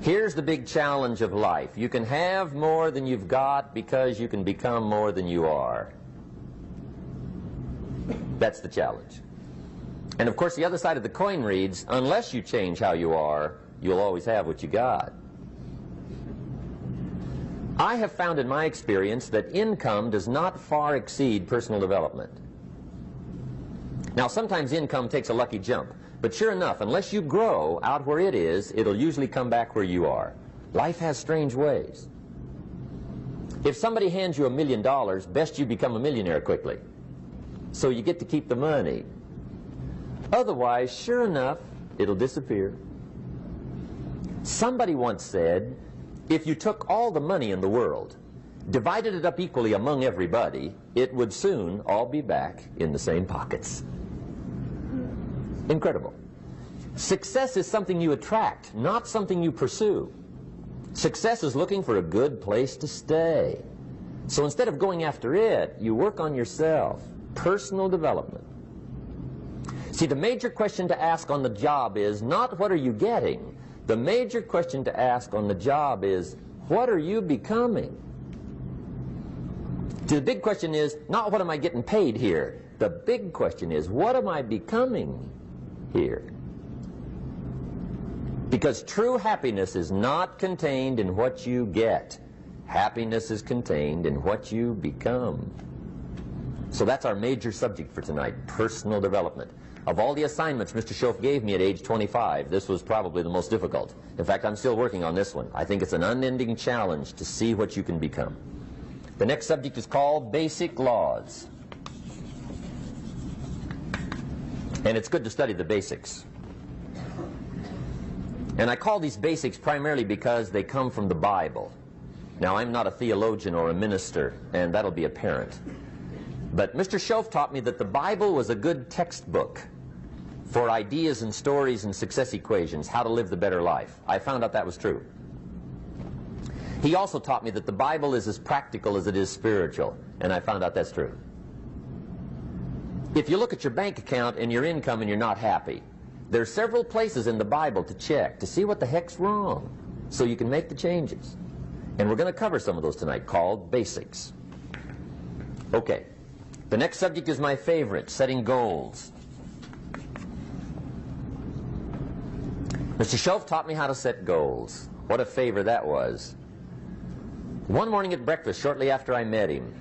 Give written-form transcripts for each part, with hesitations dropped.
Here's the big challenge of life. You can have more than you've got because you can become more than you are. That's the challenge. And of course the other side of the coin reads, unless you change how you are, you'll always have what you got. I have found in my experience that income does not far exceed personal development. Now sometimes income takes a lucky jump, but sure enough, unless you grow out where it is, it'll usually come back where you are. Life has strange ways. If somebody hands you $1 million, best you become a millionaire quickly, so you get to keep the money. Otherwise, sure enough, it'll disappear. Somebody once said, if you took all the money in the world, divided it up equally among everybody, it would soon all be back in the same pockets. Incredible. Success is something you attract, not something you pursue. Success is looking for a good place to stay. So instead of going after it, you work on yourself. Personal development. See, the major question to ask on the job is not what are you getting. The major question to ask on the job is what are you becoming? See, the big question is not what am I getting paid here. The big question is what am I becoming here? Because true happiness is not contained in what you get. Happiness is contained in what you become. So that's our major subject for tonight, personal development. Of all the assignments Mr. Schoaf gave me at age 25, this was probably the most difficult. In fact, I'm still working on this one. I think it's an unending challenge to see what you can become. The next subject is called basic laws. And it's good to study the basics. And I call these basics primarily because they come from the Bible. Now, I'm not a theologian or a minister, and that'll be apparent. But Mr. Schoaf taught me that the Bible was a good textbook for ideas and stories and success equations, how to live the better life. I found out that was true. He also taught me that the Bible is as practical as it is spiritual, and I found out that's true. If you look at your bank account and your income and you're not happy, there are several places in the Bible to check to see what the heck's wrong so you can make the changes. And we're going to cover some of those tonight, called basics. Okay. The next subject is my favorite, setting goals. Mr. Schoaf taught me how to set goals. What a favor that was. One morning at breakfast, shortly after I met him,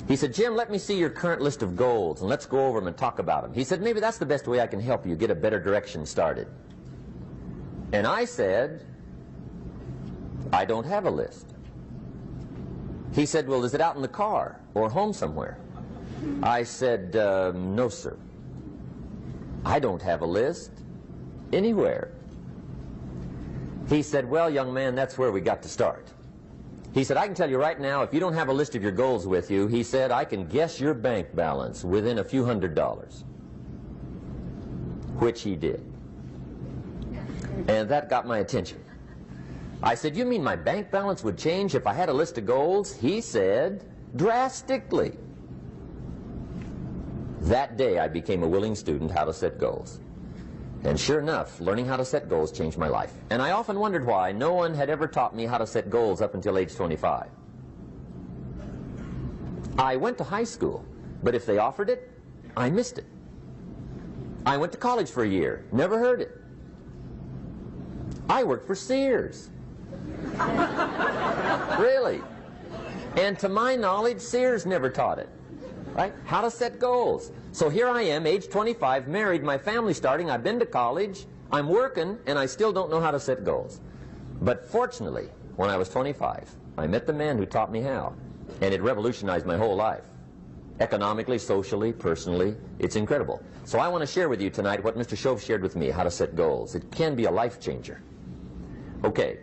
he said, Jim, let me see your current list of goals, and let's go over them and talk about them. He said, maybe that's the best way I can help you get a better direction started. And I said, I don't have a list. He said, well, is it out in the car or home somewhere? I said, no, sir. I don't have a list anywhere. He said, well, young man, that's where we got to start. He said, I can tell you right now, if you don't have a list of your goals with you, he said, I can guess your bank balance within a few $100s. Which he did. And that got my attention. I said, you mean my bank balance would change if I had a list of goals? He said, drastically. That day I became a willing student how to set goals. And sure enough, learning how to set goals changed my life. And I often wondered why no one had ever taught me how to set goals up until age 25. I went to high school, but if they offered it, I missed it. I went to college for a year, never heard it. I worked for Sears. Really. And to my knowledge, Sears never taught it. Right? How to set goals. So here I am, age 25, married, my family's starting, I've been to college, I'm working, and I still don't know how to set goals. But fortunately, when I was 25, I met the man who taught me how, and it revolutionized my whole life. Economically, socially, personally, it's incredible. So I want to share with you tonight what Mr. Schoaf shared with me, how to set goals. It can be a life changer. Okay.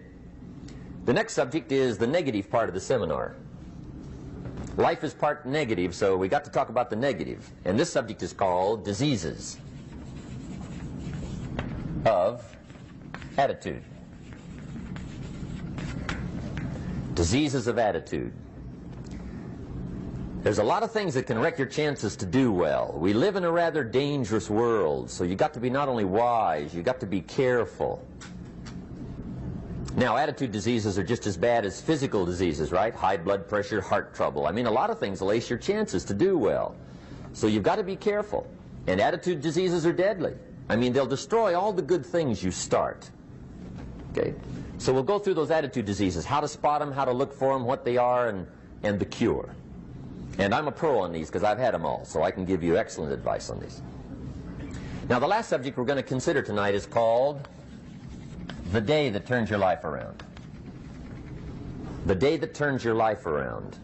The next subject is the negative part of the seminar. Life is part negative, so we got to talk about the negative. And this subject is called diseases of attitude. Diseases of attitude. There's a lot of things that can wreck your chances to do well. We live in a rather dangerous world, so you got to be not only wise, you got to be careful. Now, attitude diseases are just as bad as physical diseases, right? High blood pressure, heart trouble. I mean, a lot of things will ace your chances to do well. So you've got to be careful. And attitude diseases are deadly. I mean, they'll destroy all the good things you start. Okay? So we'll go through those attitude diseases, how to spot them, how to look for them, what they are, and the cure. And I'm a pro on these because I've had them all, so I can give you excellent advice on these. Now, the last subject we're going to consider tonight is called the day that turns your life around. The day that turns your life around.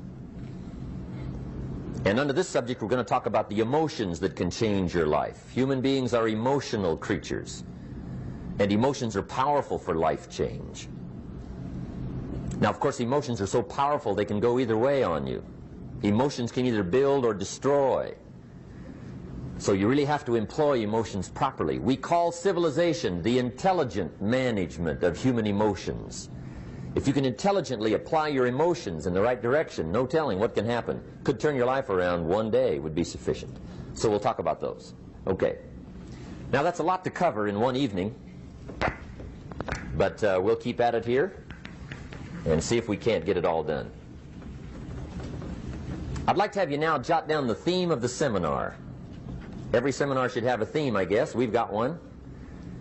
And under this subject, we're going to talk about the emotions that can change your life. Human beings are emotional creatures, and emotions are powerful for life change. Now, of course, emotions are so powerful they can go either way on you. Emotions can either build or destroy. So you really have to employ emotions properly. We call civilization the intelligent management of human emotions. If you can intelligently apply your emotions in the right direction, no telling what can happen. Could turn your life around one day would be sufficient. So we'll talk about those. Okay. Now that's a lot to cover in one evening, but we'll keep at it here and see if we can't get it all done. I'd like to have you now jot down the theme of the seminar. Every seminar should have a theme, I guess. We've got one.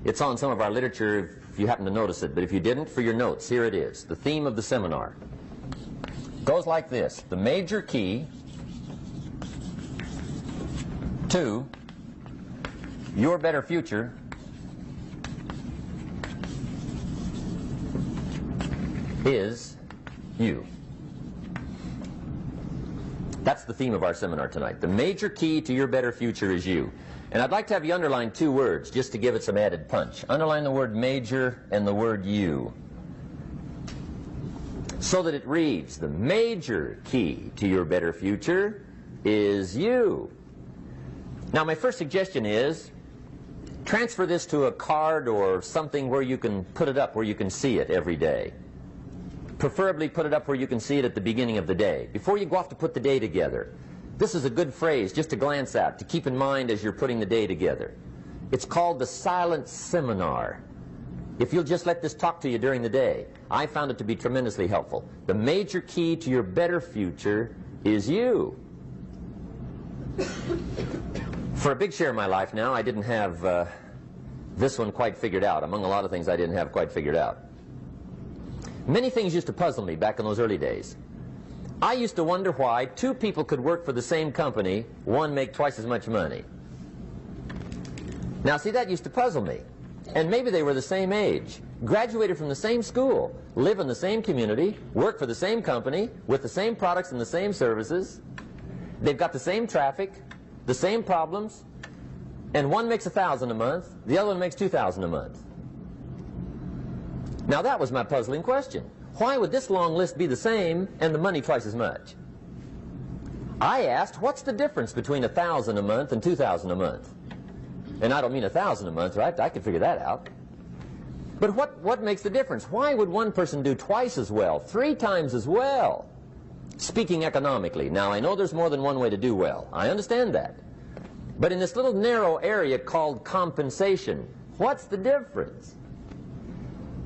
It's on some of our literature if you happen to notice it, but if you didn't, for your notes, here it is. The theme of the seminar goes like this: the major key to your better future is you. That's the theme of our seminar tonight. The major key to your better future is you. And I'd like to have you underline two words just to give it some added punch. Underline the word major and the word you, so that it reads, the major key to your better future is you. Now, my first suggestion is transfer this to a card or something where you can put it up, where you can see it every day. Preferably put it up where you can see it at the beginning of the day, before you go off to put the day together. This is a good phrase just to glance at, to keep in mind as you're putting the day together. It's called the silent seminar. If you'll just let this talk to you during the day, I found it to be tremendously helpful. The major key to your better future is you. For a big share of my life now, I didn't have this one quite figured out, among a lot of things I didn't have quite figured out. Many things used to puzzle me back in those early days. I used to wonder why two people could work for the same company, one make twice as much money. Now, see, that used to puzzle me. And maybe they were the same age, graduated from the same school, live in the same community, work for the same company, with the same products and the same services. They've got the same traffic, the same problems, and one makes $1,000 a month, the other one makes $2,000 a month. Now that was my puzzling question. Why would this long list be the same and the money twice as much? I asked, what's the difference between $1,000 a month and $2,000 a month? And I don't mean $1,000 a month, right? I can figure that out. But what makes the difference? Why would one person do twice as well, 3 times as well? Speaking economically. Now, I know there's more than one way to do well. I understand that. But in this little narrow area called compensation, what's the difference?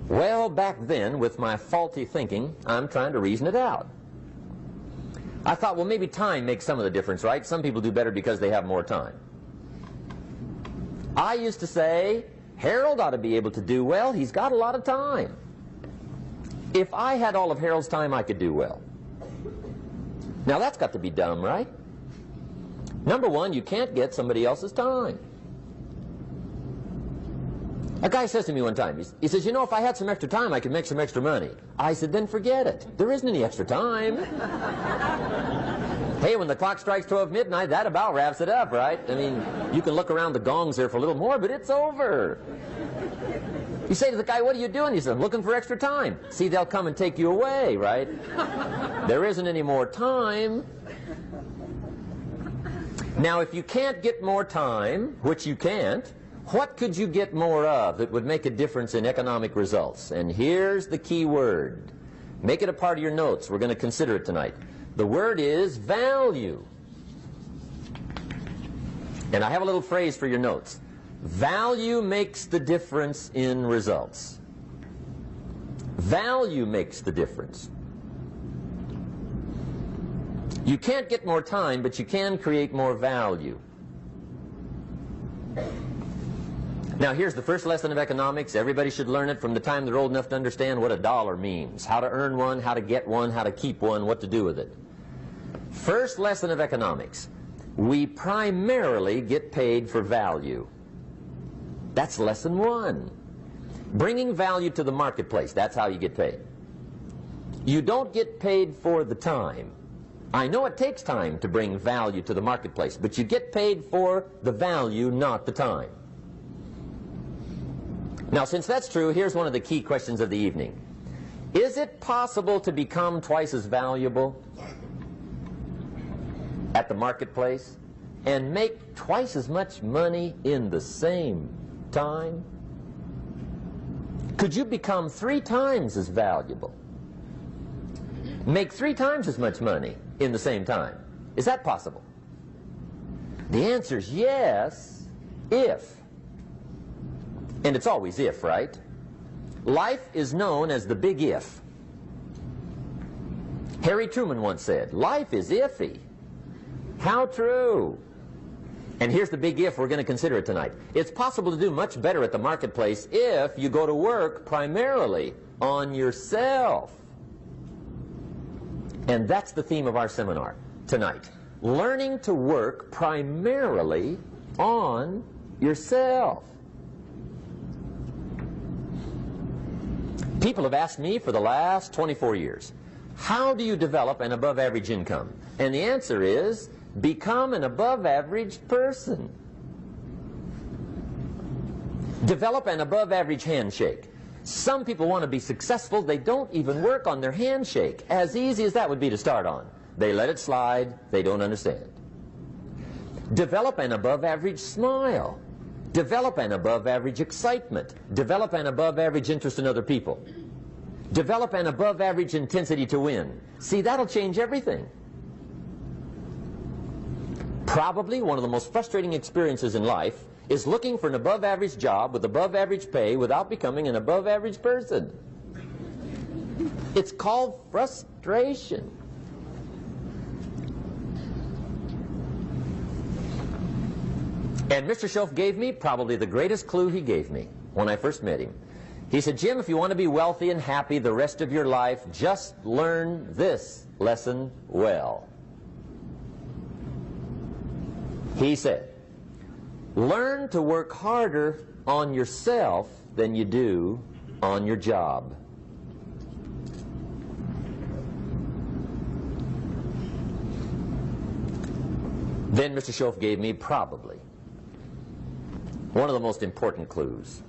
Well, back then, with my faulty thinking, I'm trying to reason it out. I thought, well, maybe time makes some of the difference, right? Some people do better because they have more time. I used to say, Harold ought to be able to do well. He's got a lot of time. If I had all of Harold's time, I could do well. Now, that's got to be dumb, right? Number one, you can't get somebody else's time. A guy says to me one time, he says, you know, if I had some extra time, I could make some extra money. I said, then forget it. There isn't any extra time. Hey, when the clock strikes 12 midnight, that about wraps it up, right? I mean, you can look around the gongs there for a little more, but it's over. You say to the guy, what are you doing? He says, I'm looking for extra time. See, they'll come and take you away, right? There isn't any more time. Now, if you can't get more time, which you can't, what could you get more of that would make a difference in economic results? And here's the key word. Make it a part of your notes. We're going to consider it tonight. The word is value. And I have a little phrase for your notes. Value makes the difference in results. Value makes the difference. You can't get more time, but you can create more value. Now here's the first lesson of economics. Everybody should learn it from the time they're old enough to understand what a dollar means, how to earn one, how to get one, how to keep one, what to do with it. First lesson of economics. We primarily get paid for value. That's lesson one. Bringing value to the marketplace, that's how you get paid. You don't get paid for the time. I know it takes time to bring value to the marketplace, but you get paid for the value, not the time. Now, since that's true, here's one of the key questions of the evening. Is it possible to become twice as valuable at the marketplace and make twice as much money in the same time? Could you become 3 times as valuable? Make 3 times as much money in the same time? Is that possible? The answer is yes, if. And it's always if, right? Life is known as the big if. Harry Truman once said, life is iffy. How true. And here's the big if we're going to consider it tonight. It's possible to do much better at the marketplace if you go to work primarily on yourself. And that's the theme of our seminar tonight. Learning to work primarily on yourself. People have asked me for the last 24 years, how do you develop an above-average income? And the answer is, become an above-average person. Develop an above-average handshake. Some people want to be successful, they don't even work on their handshake. As easy as that would be to start on. They let it slide, they don't understand. Develop an above-average smile. Develop an above-average excitement. Develop an above-average interest in other people. Develop an above-average intensity to win. See, that'll change everything. Probably one of the most frustrating experiences in life is looking for an above-average job with above-average pay without becoming an above-average person. It's called frustration. And Mr. Schoaf gave me probably the greatest clue he gave me when I first met him. He said, Jim, if you want to be wealthy and happy the rest of your life, just learn this lesson well. He said, learn to work harder on yourself than you do on your job. Then Mr. Schoaf gave me probably one of the most important clues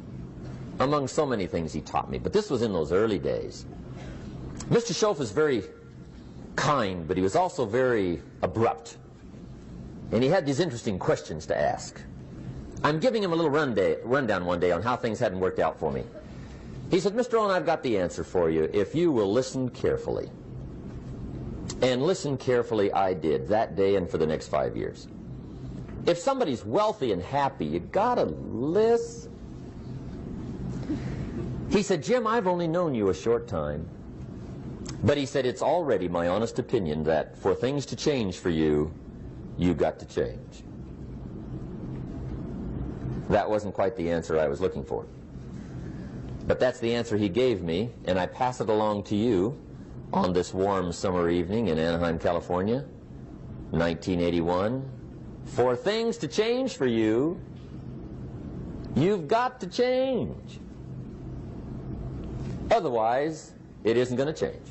among so many things he taught me, but this was in those early days. Mr. Schoaf was very kind, but he was also very abrupt. And he had these interesting questions to ask. I'm giving him a little rundown one day on how things hadn't worked out for me. He said, Mr. Rohn, I've got the answer for you if you will listen carefully. And listen carefully I did that day and for the next 5 years. If somebody's wealthy and happy, you gotta listen. He said, Jim, I've only known you a short time. But he said, it's already my honest opinion that for things to change for you, you've got to change. That wasn't quite the answer I was looking for. But that's the answer he gave me, and I pass it along to you on this warm summer evening in Anaheim, California, 1981. For things to change for you, you've got to change. Otherwise, it isn't going to change.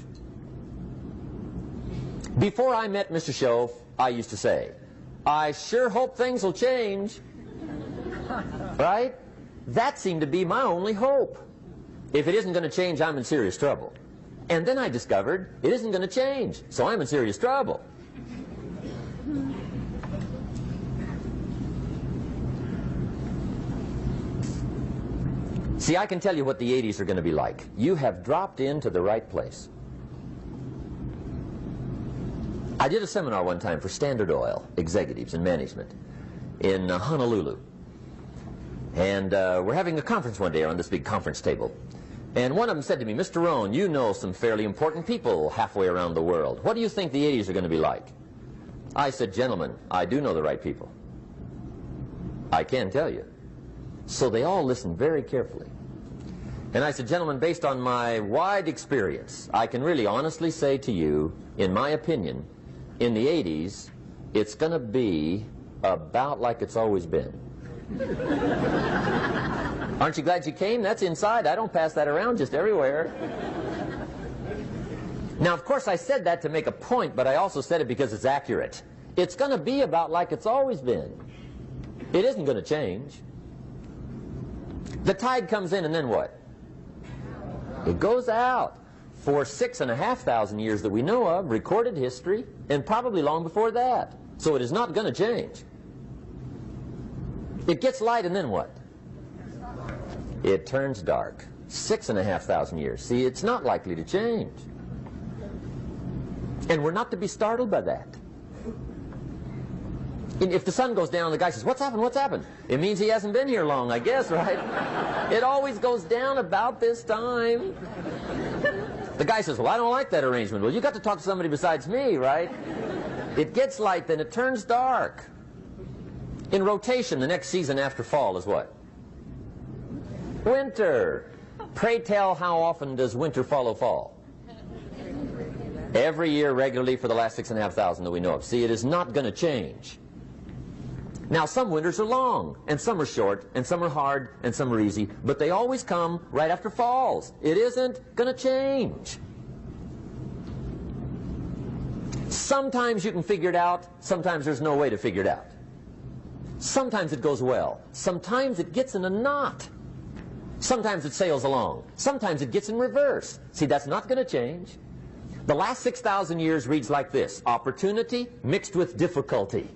Before I met Mr. Schoaf, I used to say, I sure hope things will change. Right? That seemed to be my only hope. If it isn't going to change, I'm in serious trouble. And then I discovered it isn't going to change, so I'm in serious trouble. See, I can tell you what the 80s are going to be like. You have dropped into the right place. I did a seminar one time for Standard Oil executives and management in Honolulu. And we're having a conference one day on this big conference table. And one of them said to me, Mr. Rohn, you know some fairly important people halfway around the world. What do you think the 80s are going to be like? I said, gentlemen, I do know the right people. I can tell you. So they all listened very carefully. And I said, gentlemen, based on my wide experience, I can really honestly say to you, in my opinion, in the 80s, it's going to be about like it's always been. Aren't you glad you came? That's inside. I don't pass that around just everywhere. Now, of course, I said that to make a point, but I also said it because it's accurate. It's going to be about like it's always been. It isn't going to change. The tide comes in, and then what? It goes out. For 6,500 years that we know of, recorded history, and probably long before that. So it is not going to change. It gets light, and then what? It turns dark. 6,500 years. See, it's not likely to change. And we're not to be startled by that. And if the sun goes down, the guy says, what's happened, what's happened? It means he hasn't been here long, I guess, right? It always goes down about this time. The guy says, well, I don't like that arrangement. Well, you got to talk to somebody besides me, right? It gets light, then it turns dark. In rotation, the next season after fall is what? Winter. Pray tell, how often does winter follow fall? Every year regularly for the last 6,500 that we know of. See, it is not going to change. Now, some winters are long, and some are short, and some are hard, and some are easy, but they always come right after falls. It isn't going to change. Sometimes you can figure it out, sometimes there's no way to figure it out. Sometimes it goes well, sometimes it gets in a knot. Sometimes it sails along, sometimes it gets in reverse. See, that's not going to change. The last 6,000 years reads like this: opportunity mixed with difficulty.